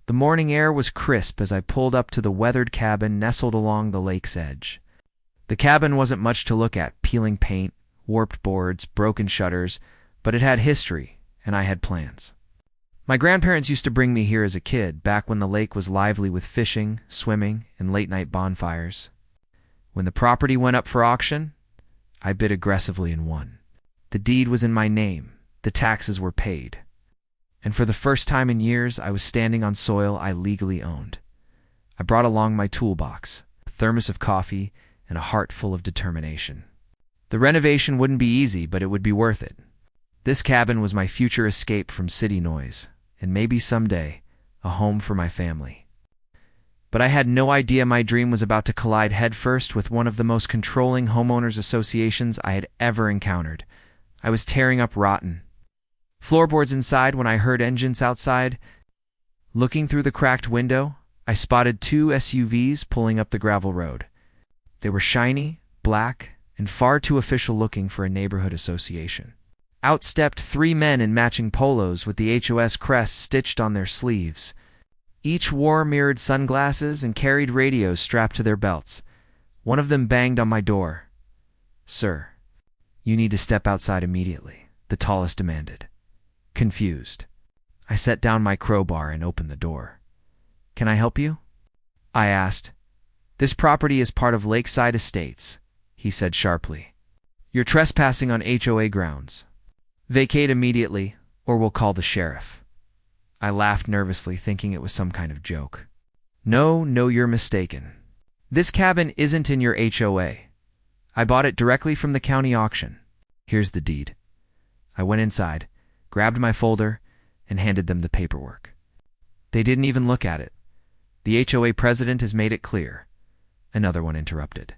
The morning air was crisp as I pulled up to the weathered cabin nestled along the lake's edge. The cabin wasn't much to look at, peeling paint, warped boards, broken shutters, but it had history, and I had plans. My grandparents used to bring me here as a kid, back when the lake was lively with fishing, swimming, and late-night bonfires. When the property went up for auction, I bid aggressively and won. The deed was in my name, the taxes were paid. And for the first time in years, I was standing on soil I legally owned. I brought along my toolbox, a thermos of coffee, and a heart full of determination. The renovation wouldn't be easy, but it would be worth it. This cabin was my future escape from city noise, and maybe someday, a home for my family. But I had no idea my dream was about to collide headfirst with one of the most controlling homeowners associations I had ever encountered. I was tearing up rotten floorboards inside when I heard engines outside. Looking through the cracked window, I spotted two SUVs pulling up the gravel road. They were shiny, black, and far too official looking for a neighborhood association. Out stepped three men in matching polos with the HOS crest stitched on their sleeves. Each wore mirrored sunglasses and carried radios strapped to their belts. One of them banged on my door. "Sir, you need to step outside immediately," the tallest demanded. Confused, I set down my crowbar and opened the door. "Can I help you?" I asked. "This property is part of Lakeside Estates," he said sharply. "You're trespassing on HOA grounds. Vacate immediately, or we'll call the sheriff." I laughed nervously, thinking it was some kind of joke. No, you're mistaken. This cabin isn't in your HOA. I bought it directly from the county auction. Here's the deed. I went inside, grabbed my folder, and handed them the paperwork. They didn't even look at it. "The HOA president has made it clear," another one interrupted.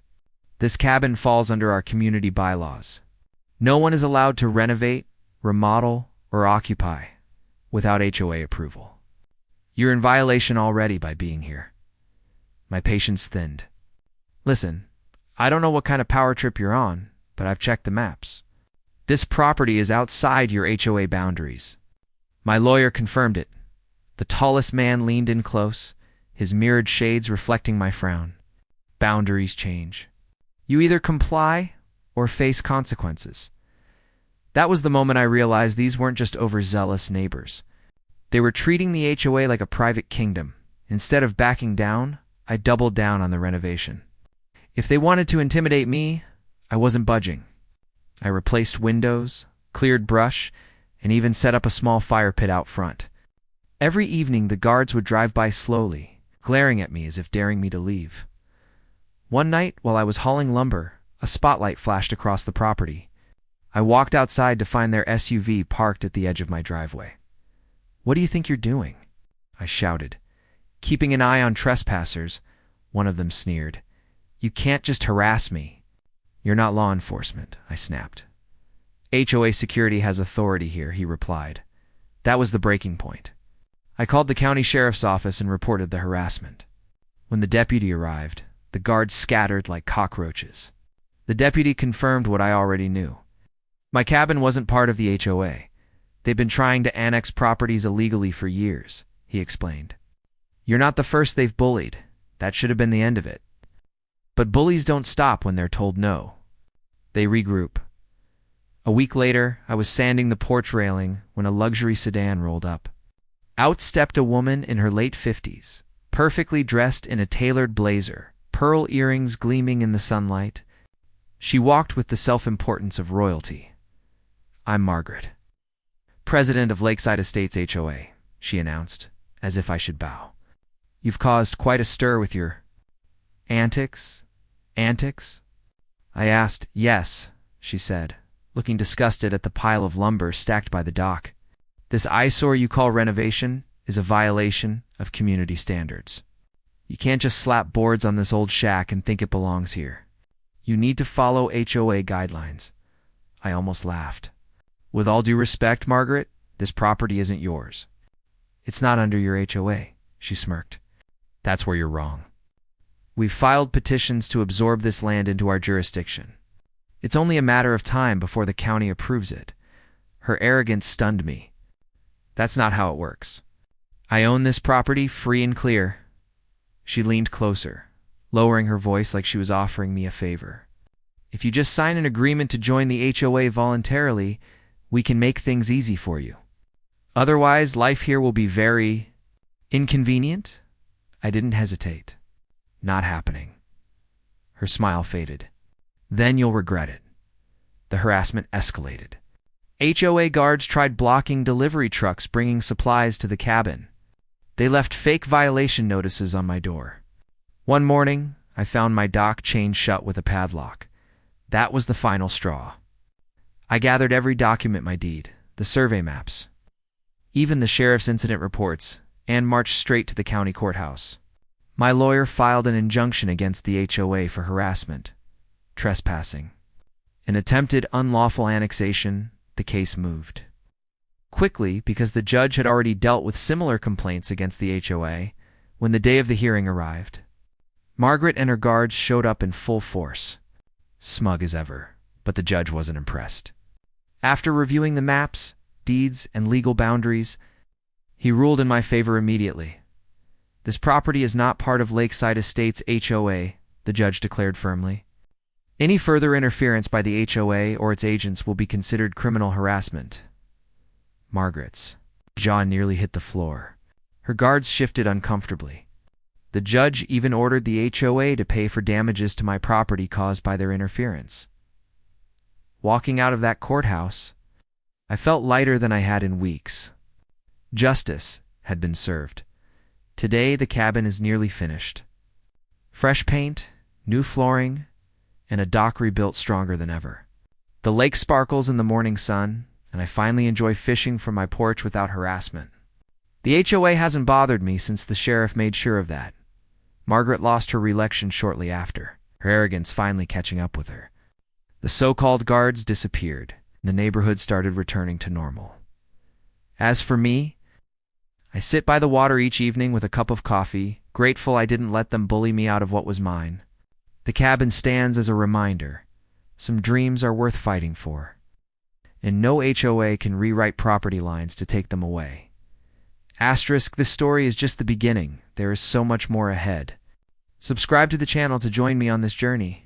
"This cabin falls under our community bylaws. No one is allowed to renovate, remodel, or occupy without HOA approval. You're in violation already by being here." My patience thinned. "Listen, I don't know what kind of power trip you're on, but I've checked the maps. This property is outside your HOA boundaries." My lawyer confirmed it. The tallest man leaned in close, his mirrored shades reflecting my frown. "Boundaries change. You either comply or face consequences." That was the moment I realized these weren't just overzealous neighbors. They were treating the HOA like a private kingdom. Instead of backing down, I doubled down on the renovation. If they wanted to intimidate me, I wasn't budging. I replaced windows, cleared brush, and even set up a small fire pit out front. Every evening, the guards would drive by slowly, glaring at me as if daring me to leave. One night, while I was hauling lumber, a spotlight flashed across the property. I walked outside to find their SUV parked at the edge of my driveway. "What do you think you're doing?" I shouted. "Keeping an eye on trespassers," one of them sneered. "You can't just harass me." "You're not law enforcement," I snapped. "HOA security has authority here," he replied. That was the breaking point. I called the county sheriff's office and reported the harassment. When the deputy arrived, the guards scattered like cockroaches. The deputy confirmed what I already knew. My cabin wasn't part of the HOA. They'd been trying to annex properties illegally for years, he explained. "You're not the first they've bullied. That should have been the end of it." But bullies don't stop when they're told no. They regroup. A week later, I was sanding the porch railing when a luxury sedan rolled up. Out stepped a woman in her late 50s, perfectly dressed in a tailored blazer, pearl earrings gleaming in the sunlight. She walked with the self-importance of royalty. "I'm Margaret, president of Lakeside Estates HOA," she announced, as if I should bow. "You've caused quite a stir with your antics?" "Antics?" I asked. "Yes," she said, looking disgusted at the pile of lumber stacked by the dock. "This eyesore you call renovation is a violation of community standards. You can't just slap boards on this old shack and think it belongs here. You need to follow HOA guidelines." I almost laughed. "With all due respect, Margaret, this property isn't yours." "It's not under your HOA," she smirked. "That's where you're wrong. We've filed petitions to absorb this land into our jurisdiction. It's only a matter of time before the county approves it." Her arrogance stunned me. "That's not how it works." I own this property free and clear. She leaned closer, lowering her voice like she was offering me a favor. If you just sign an agreement to join the HOA voluntarily, we can make things easy for you. Otherwise, life here will be very inconvenient. I didn't hesitate. Not happening. Her smile faded. Then you'll regret it. The harassment escalated. HOA guards tried blocking delivery trucks bringing supplies to the cabin. They left fake violation notices on my door. One morning, I found my dock chained shut with a padlock. That was the final straw. I gathered every document, my deed, the survey maps, even the sheriff's incident reports, and marched straight to the county courthouse. My lawyer filed an injunction against the HOA for harassment, trespassing, an attempted unlawful annexation. The case moved quickly because the judge had already dealt with similar complaints against the HOA. When the day of the hearing arrived, Margaret and her guards showed up in full force, smug as ever, but the judge wasn't impressed. After reviewing the maps, deeds, and legal boundaries, he ruled in my favor immediately. This property is not part of Lakeside Estates HOA, the judge declared firmly. Any further interference by the HOA or its agents will be considered criminal harassment. Margaret's jaw nearly hit the floor. Her guards shifted uncomfortably. The judge even ordered the HOA to pay for damages to my property caused by their interference. Walking out of that courthouse, I felt lighter than I had in weeks. Justice had been served. Today, the cabin is nearly finished. Fresh paint, new flooring, and a dock rebuilt stronger than ever. The lake sparkles in the morning sun, and I finally enjoy fishing from my porch without harassment. The HOA hasn't bothered me since the sheriff made sure of that. Margaret lost her reelection shortly after, her arrogance finally catching up with her. The so-called guards disappeared, and the neighborhood started returning to normal. As for me, I sit by the water each evening with a cup of coffee, grateful I didn't let them bully me out of what was mine. The cabin stands as a reminder. Some dreams are worth fighting for. And no HOA can rewrite property lines to take them away. Asterisk, this story is just the beginning. There is so much more ahead. Subscribe to the channel to join me on this journey.